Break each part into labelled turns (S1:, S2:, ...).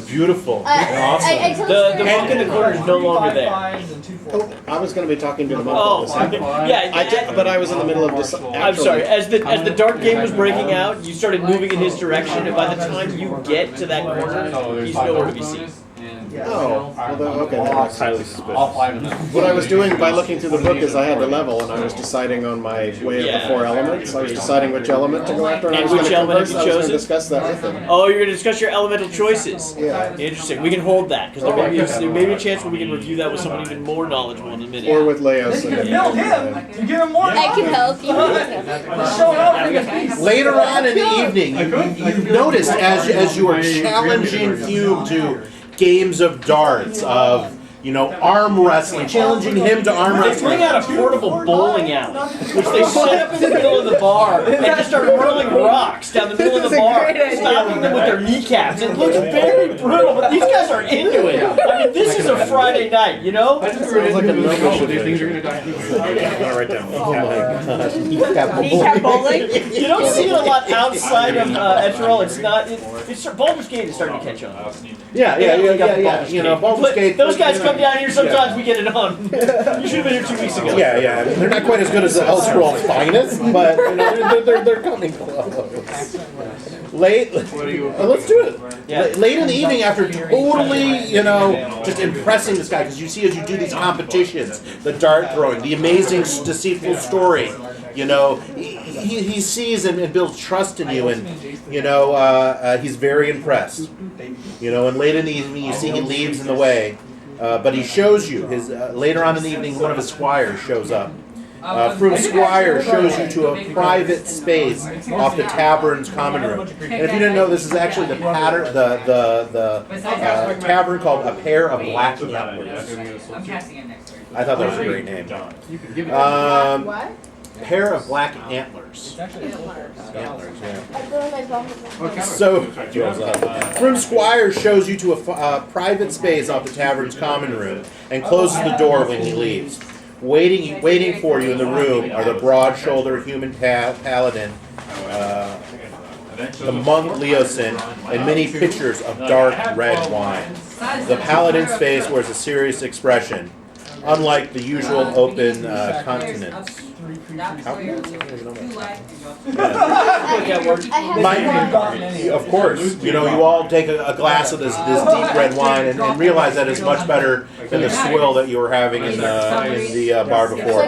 S1: beautiful.
S2: Awesome.
S3: The monk in the corner is no longer there.
S2: Oh, I was going to be talking to the monk.
S3: Oh,
S2: yeah. But I was in the middle of this.
S3: I'm sorry. As the dark game was breaking out, you started moving in his direction, and by the time you get to that corner, he's nowhere to be seen.
S2: Oh, well then, okay. That's
S1: highly suspicious.
S2: what I was doing by looking through the book is I had the level, and I was deciding on my way of the 4 elements. I was deciding which element to go after, and I was going to discuss that with him.
S3: Oh, you're going to discuss your elemental choices.
S2: Yeah.
S3: Interesting. We can hold that, because there may be a chance where we can review that with someone even more knowledgeable in a minute.
S2: Or with Leos.
S4: You build him, you give him more.
S5: I can help you.
S4: Show up.
S1: Later on in the evening, you noticed as you were challenging Fume to games of darts, of arm wrestling, challenging him to arm
S3: They
S1: wrestling.
S3: bring out a portable bowling alley, which they set up in the middle of the bar and just start hurling rocks down the middle of the bar, stopping them with their kneecaps. It looks very brutal, but these guys are into it. I mean, this is a Friday night, you know?
S2: Sounds like a no
S6: These things are going to die.
S1: I'm gonna write down.
S2: Oh my gosh.
S5: Kneecap bowling?
S3: You don't see it a lot outside of Etrol. It's not. It's Baldur's Gate is starting to catch on.
S1: Yeah. Baldur's Gate.
S3: Those guys come down here sometimes. We get it on. You should have been here 2 weeks ago.
S1: Yeah. They're not quite as good as the Elseworld finest, but they're coming close. Late. Let's do it.
S3: Yeah.
S1: Late in the evening, after totally, just impressing this guy, because you see as you do these competitions, the dart throwing, the amazing, deceitful story. He sees and builds trust in you, and he's very impressed. And late in the evening, you see he leaves in the way, but he shows you his. Later on in the evening, one of his squires shows up. From Squire shows you to a private space off the tavern's common room. And if you didn't know, this is actually the tavern called A Pair of Black Antlers. I thought that was a great name.
S5: What?
S1: Pair of Black Antlers. Antlers, yeah. So, From Squire shows you to a private space off the tavern's common room and closes the door when he leaves. Waiting for you in the room are the broad-shouldered human paladin, the monk Leosin, and many pitchers of dark red wine. The paladin's face wears a serious expression, unlike the usual open countenance. Of course, you all take a glass of this deep red wine and realize that it's much better than the swill that you were having in the bar before.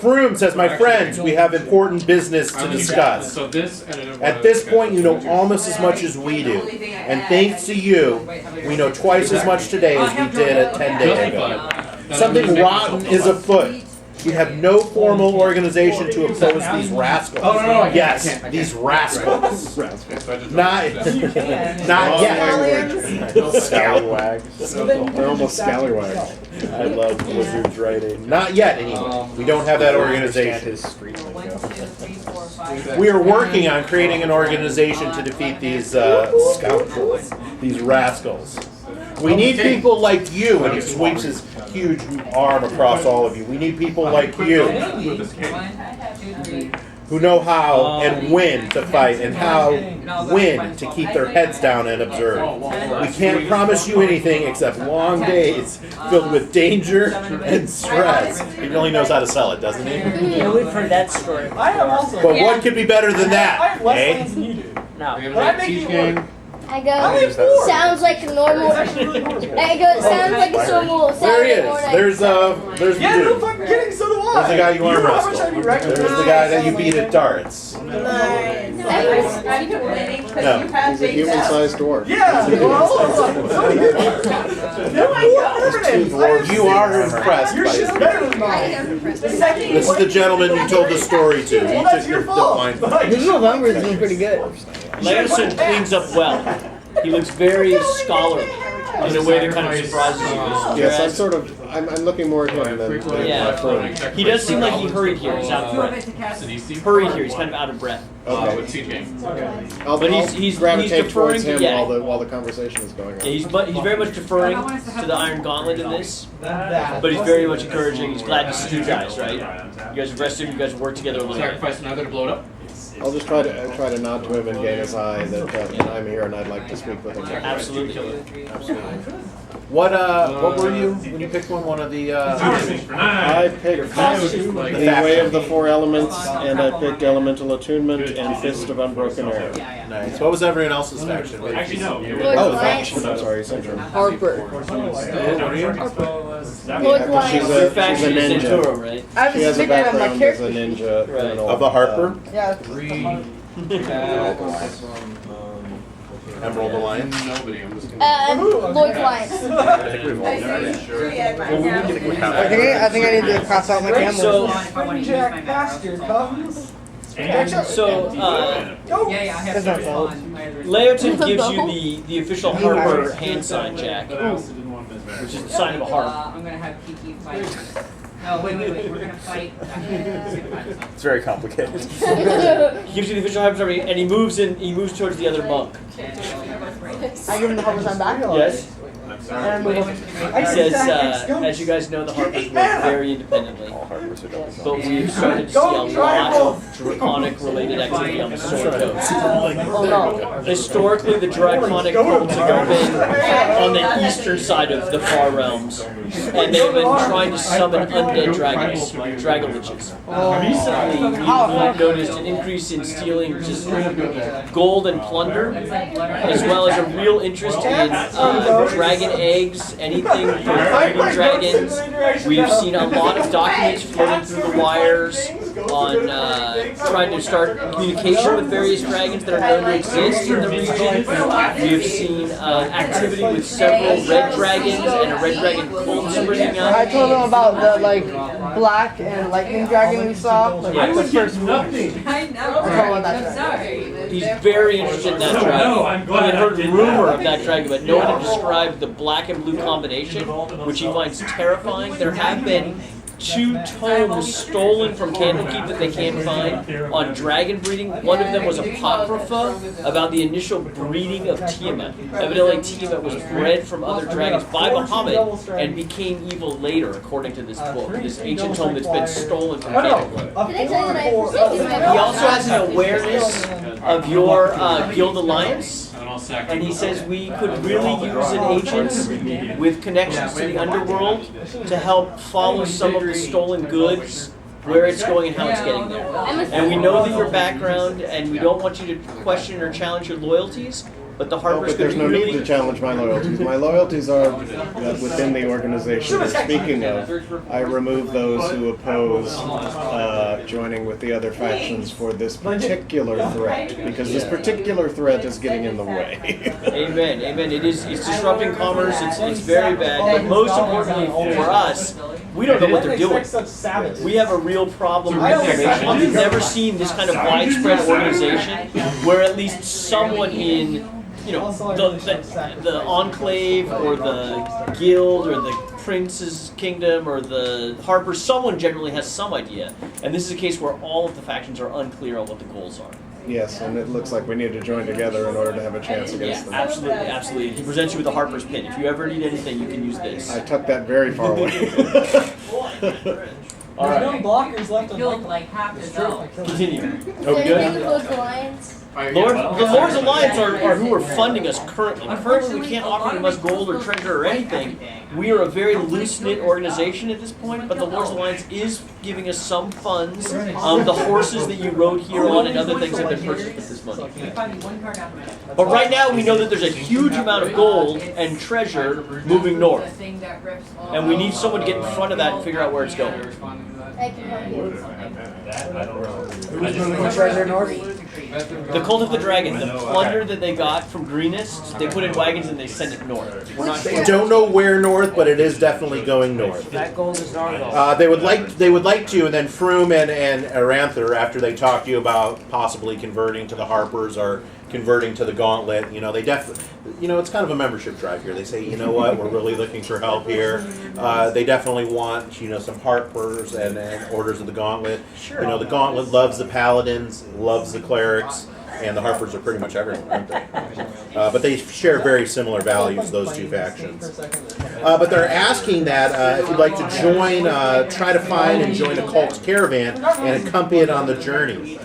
S1: Froome says, "My friends, we have important business to discuss. At this point, you know almost as much as we do, and thanks to you, we know twice as much today as we did 10 days ago. Something rotten is afoot. We have no formal organization to oppose these rascals. Yes, these rascals. Not yet.
S2: Scallywags. They're almost scallywags.
S1: I love Wizards writing. Not yet, anymore. We don't have that organization. We are working on creating an organization to defeat these scoundrels, these rascals. We need people like you, and he swings his huge arm across all of you. We need people like you who know how and when to fight and when to keep their heads down and observe. We can't promise you anything except long days filled with danger and stress." He really knows how to sell it, doesn't he?
S5: Yeah, we've heard that story.
S4: I am also.
S1: But what could be better than
S4: I have
S1: that,
S4: less
S1: eh?
S4: lands than you do.
S5: No.
S4: But I make you work.
S5: I go, sounds like a normal. I go, sounds like a normal
S1: There he
S5: Saturday
S1: is.
S5: morning.
S1: There's
S4: Yeah,
S1: the
S4: no
S1: dude.
S4: fucking kidding, so do I.
S1: There's the guy you want to
S4: know how much I
S1: wrestle.
S4: be wrecking?
S1: There's the guy that you beat at darts.
S5: Nice.
S1: No.
S2: He's a human-sized dwarf.
S4: Yeah, well, so do you. No, I
S1: You are impressed
S4: Your
S1: by
S4: shit's
S1: his.
S4: better than mine.
S1: This is the gentleman you told the story to.
S4: Well,
S1: He
S4: that's
S1: took
S4: your
S1: the
S4: fault.
S1: wine.
S5: Visual numbers is pretty good.
S3: Leosin cleans up well. He looks very scholarly in a way that kind of surprises you.
S2: Yes, I'm looking more at him than
S3: Yeah.
S2: Froome.
S3: He does seem like he hurried here. He's out of breath. Hurried here. He's kind of out of breath.
S2: Okay.
S3: But he's
S2: gravitate towards
S3: deferring,
S2: him
S3: yeah.
S2: while the conversation is going on.
S3: Yeah, he's very much deferring to the Iron Gauntlet in this, but he's very much encouraging. He's glad to see you guys, right? You guys have rested. You guys have worked together a little bit.
S6: Sacrifice another to blow it up?
S2: I'll just try to nod to him and gain his eye that I'm here and I'd like to speak with him.
S3: Absolutely.
S1: What were you when you picked one? One of the
S2: I picked the Way of the Four Elements, and I picked Elemental Attunement and Fist of Unbroken Air.
S1: Nice. What was everyone else's faction?
S6: Actually, no.
S2: Oh, faction. I'm sorry, syndrome.
S7: Harper.
S1: What are you?
S5: Lord Lions.
S2: She's
S3: Your
S2: a
S3: faction is
S2: ninja.
S3: Centura, right?
S7: I
S2: She
S7: was
S2: has a
S7: thinking of my
S2: background as a
S7: character.
S2: ninja. criminal.
S1: Of the Harper?
S7: Yeah.
S1: Emerald Alliance?
S5: Lord Lions.
S7: I think I need to cross out my camera.
S3: So,
S4: Jack Bastard, comes.
S7: That's not fault.
S3: Leotin gives you the official Harper hand sign, Jack, which is the sign of a harp.
S8: I'm gonna have Kiki fight. No, wait, we're gonna fight.
S1: It's very complicated.
S3: He gives you the official Harper sign, and he moves towards the other monk.
S7: I give him the Harper sign back.
S3: Yes?
S7: And I move on.
S3: He says, as you guys know, the Harpers work very independently, but we've started to see a lot of draconic-related activity on the Sword Coast.
S7: Oh no.
S3: Historically, the draconic cults have been on the eastern side of the Far Realms, and they've been trying to summon undead dragons, Dragoliches. Recently, we've noticed an increase in stealing just gold and plunder, as well as a real interest in dragon eggs, anything for breeding dragons. We've seen a lot of documents floating through the wires on trying to start communication with various dragons that are known to exist in the region. We've seen activity with several red dragons and a red dragon cult springing up.
S7: I told him about the black and lightning dragon we saw.
S3: Yeah.
S7: The first one.
S8: I know. I'm sorry.
S3: He's very interested in that dragon. He had heard rumor of that dragon, but no one had described the black and blue combination, which he finds terrifying. There have been 2 tomes stolen from Candlekeep that they can't find on dragon breeding. One of them was Apocrypha about the initial breeding of Tiamat. Evidently Tiamat was bred from other dragons by Bahamut and became evil later, according to this book, this ancient tome that's been stolen from Candlekeep.
S5: Can I tell you that I forsaken
S3: He also has an awareness of your guild alliance. And he says we could really use an agent with connections to the underworld to help follow some of the stolen goods, where it's going and how it's getting there. And we know that your background, and we don't want you to question or challenge your loyalties, but the Harpers
S2: But there's
S3: could
S2: no need to
S3: really...
S2: challenge my loyalties. My loyalties are within the organization. And speaking of, I remove those who oppose joining with the other factions for this particular threat, because this particular threat is getting in the way.
S3: Amen, amen. It's disrupting commerce, it's very bad, but most importantly for us, we don't know what they're doing. We have a real problem with information. We've never seen this kind of widespread organization where at least someone in the enclave or the guild or the prince's kingdom or the Harper, someone generally has some idea. And this is a case where all of the factions are unclear on what the goals are.
S2: Yes, and it looks like we need to join together in order to have a chance against them.
S3: Absolutely, absolutely. He presents you with a Harper's pin. If you ever need anything, you can use this.
S2: I tucked that very far away.
S3: All right.
S4: No blockers left on
S8: Killed like half the zone.
S3: Continue.
S5: Is there anything with Lord Lions?
S3: The Lord's Alliance are who are funding us currently. Currently, we can't offer them us gold or treasure or anything. We are a very loose-knit organization at this point, but the Lord's Alliance is giving us some funds. The horses that you rode here on and other things have been purchased with this money. But right now, we know that there's a huge amount of gold and treasure moving north. And we need someone to get in front of that and figure out where it's going.
S5: I can help you.
S7: Who's moving the treasure north?
S3: The Cult of the Dragon, the plunder that they got from Greenest, they put in wagons and they send it north. We're not sure.
S1: Don't know where north, but it is definitely going north.
S7: That gold is Nargo.
S1: They would like to, and then Froome and Aranther, after they talk to you about possibly converting to the Harpers or converting to the Gauntlet, they definitely, it's kind of a membership drive here. They say, you know what, we're really looking for help here. They definitely want, some Harpers and Orders of the Gauntlet.
S3: Sure.
S1: The Gauntlet loves the Paladins, loves the Clerics, and the Harpers are pretty much everyone, aren't they? But they share very similar values, those two factions. But they're asking that if you'd like to join, try to find and join a cult's caravan and accompany it on the journey.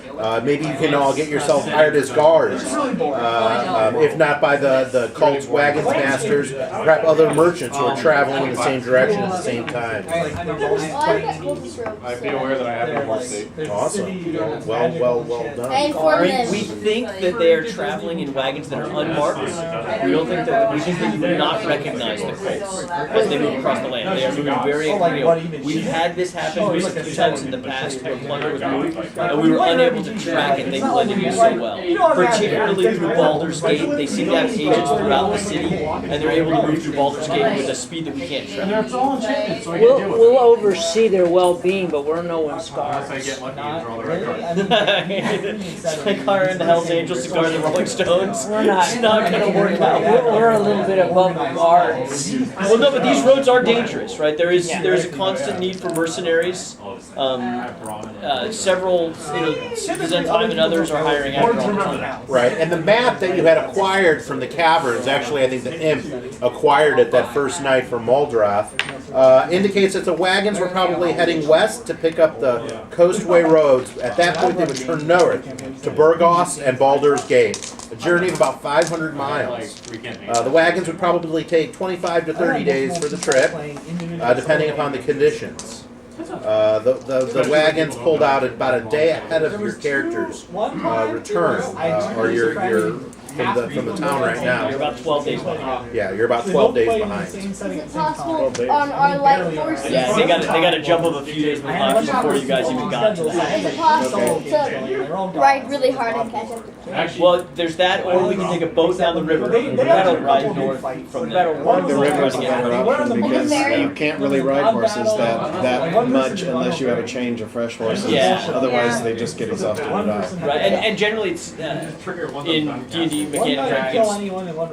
S1: Maybe you can all get yourself hired as guards. If not by the cult's wagons masters, perhaps other merchants who are traveling in the same direction at the same time.
S6: I'd be aware that I have a horse seat.
S1: Awesome. Well done.
S3: We think that they are traveling in wagons that are unmarked. We don't think that you would not recognize the cults as they move across the land. They are moving very We've had this happen a few times in the past where plunder was moved, and we were unable to track it. They blended in so well. Particularly through Baldur's Gate, they seem to have agents throughout the city, and they're able to move through Baldur's Gate with a speed that we can't track.
S9: We'll oversee their well-being, but we're no one's guards.
S3: It's like hiring the Hells Angels to guard the Rolling Stones.
S9: We're not.
S3: It's not going to work out.
S9: We're a little bit above the guards.
S3: Well, no, but these roads are dangerous, right? There is a constant need for mercenaries. Several, Citizen Time and others are hiring out all the time.
S1: Right, and the map that you had acquired from the caverns, actually I think the imp acquired it that first night from Muldroth, indicates that the wagons were probably heading west to pick up the coastway roads. At that point they would turn north to Burgos and Baldur's Gate, a journey of about 500 miles. The wagons would probably take 25 to 30 days for the trip, depending upon the conditions. The wagons pulled out about a day ahead of your character's return, or your from the town right now.
S3: You're about 12 days behind.
S1: Yeah, you're about 12 days behind.
S5: Is it possible on our light horses?
S3: Yeah, they got to jump up a few days behind before you guys even got to the house.
S5: Is it possible to ride really hard and catch up?
S3: Well, there's that, or we can take a boat down the river. That'll ride north from there.
S2: The river is a better option because you can't really ride horses that much unless you have a change of fresh horses.
S3: Yeah.
S2: Otherwise, they just get exhausted and die.
S3: Right, and generally it's in D&D mechanic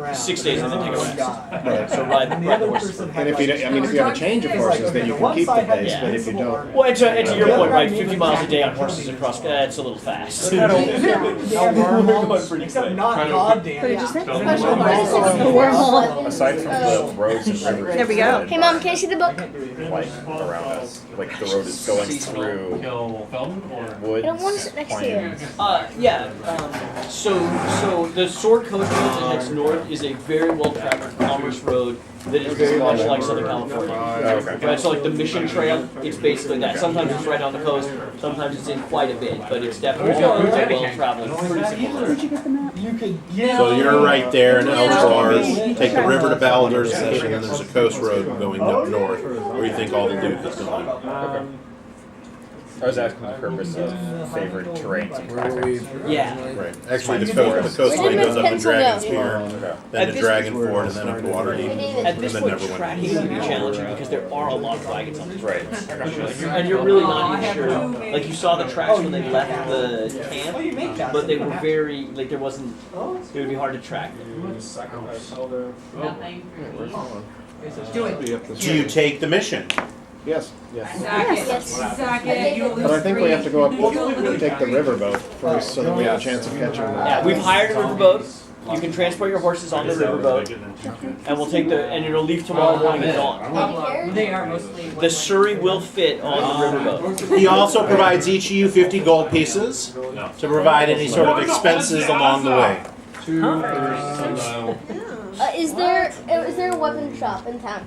S3: it's 6 days and then take a rest.
S2: Right.
S3: So ride the horses.
S2: And if you have a change of horses, then you can keep the pace. But if you don't,
S3: Well, and to your point, right, 50 miles a day on horses across, that's a little fast.
S4: Except not goddamn.
S6: Aside from the roads and rivers,
S7: There we go.
S5: Hey mom, can I see the book?
S6: like around us, like the road is going through
S5: I
S6: woods.
S5: don't want to sit next to you.
S3: So the Sword Coast Road that heads north is a very well-traveled commerce road that is very much like Southern California.
S6: Okay.
S3: Right, so like the Mission Trail, it's basically that. Sometimes it's right on the coast, sometimes it's in quite a bit, but it's definitely well-traveled, pretty simple road.
S1: So you're right there in Eldar. Take the river to Baldur's Gate, and then there's a coast road going up north, where you think all the loot is going.
S6: I was asking the purpose of favorite terrains and traffic.
S3: Yeah.
S1: Right. Actually, the coastway goes up to Dragon Spear, then to Dragon Ford, and then up to Waterdeep,
S3: At
S1: and
S3: this
S1: then
S3: point,
S1: Neverwinter.
S3: tracking can be challenging because there are a lot of wagons on this road.
S6: Right.
S3: And you're really not even sure. Like you saw the tracks when they left the camp, but they were very like there wasn't. It would be hard to track them.
S1: Do you take the mission?
S2: yes.
S5: Yes.
S2: But I think we have to go up and take the riverboat first, so that we have a chance of catching them.
S3: Yeah, we've hired a riverboat. You can transport your horses on the riverboat, and we'll take and it'll leave tomorrow morning at dawn.
S8: They are mostly.
S3: The Surrey will fit on the riverboat.
S1: He also provides each of you 50 gold pieces to provide any sort of expenses along the way.
S5: Is there a weapon shop in town?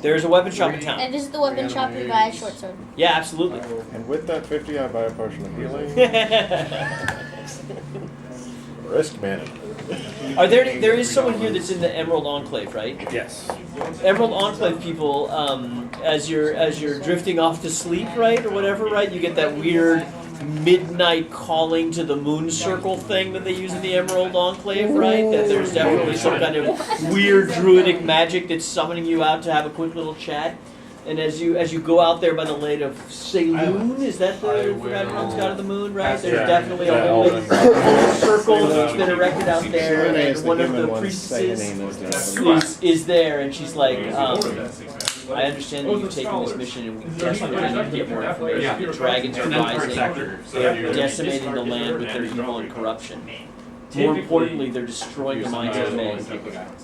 S3: There's a weapon shop in town.
S5: And visit the weapon shop and buy a short sword.
S3: Yeah, absolutely.
S2: And with that 50, I buy a potion of healing.
S1: Risk management.
S3: There is someone here that's in the Emerald Enclave, right?
S6: Yes.
S3: Emerald Enclave people, as you're drifting off to sleep, right, or whatever, right, you get that weird midnight calling to the moon circle thing that they use in the Emerald Enclave, right? That there's definitely some kind of weird druidic magic that's summoning you out to have a quick little chat. And as you go out there by the lake of Saloon, is that the Forgotten God of the Moon, right? There's definitely a whole circle that's been erected out there, and one of the priestesses is there, and she's like, I understand that you've taken this mission, and we desperately need to get more information. The dragons are rising; they are decimating the land with their evil and corruption. more importantly, they're destroying the minds of men.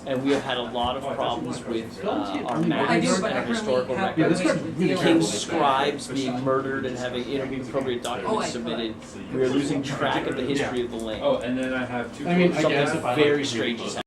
S3: And we have had a lot of problems with our maps and our historical records. King's scribes being murdered and having inappropriate documents submitted. We are losing track of the history of the land.
S6: Oh, and then I have two.
S3: Something very strange is happening.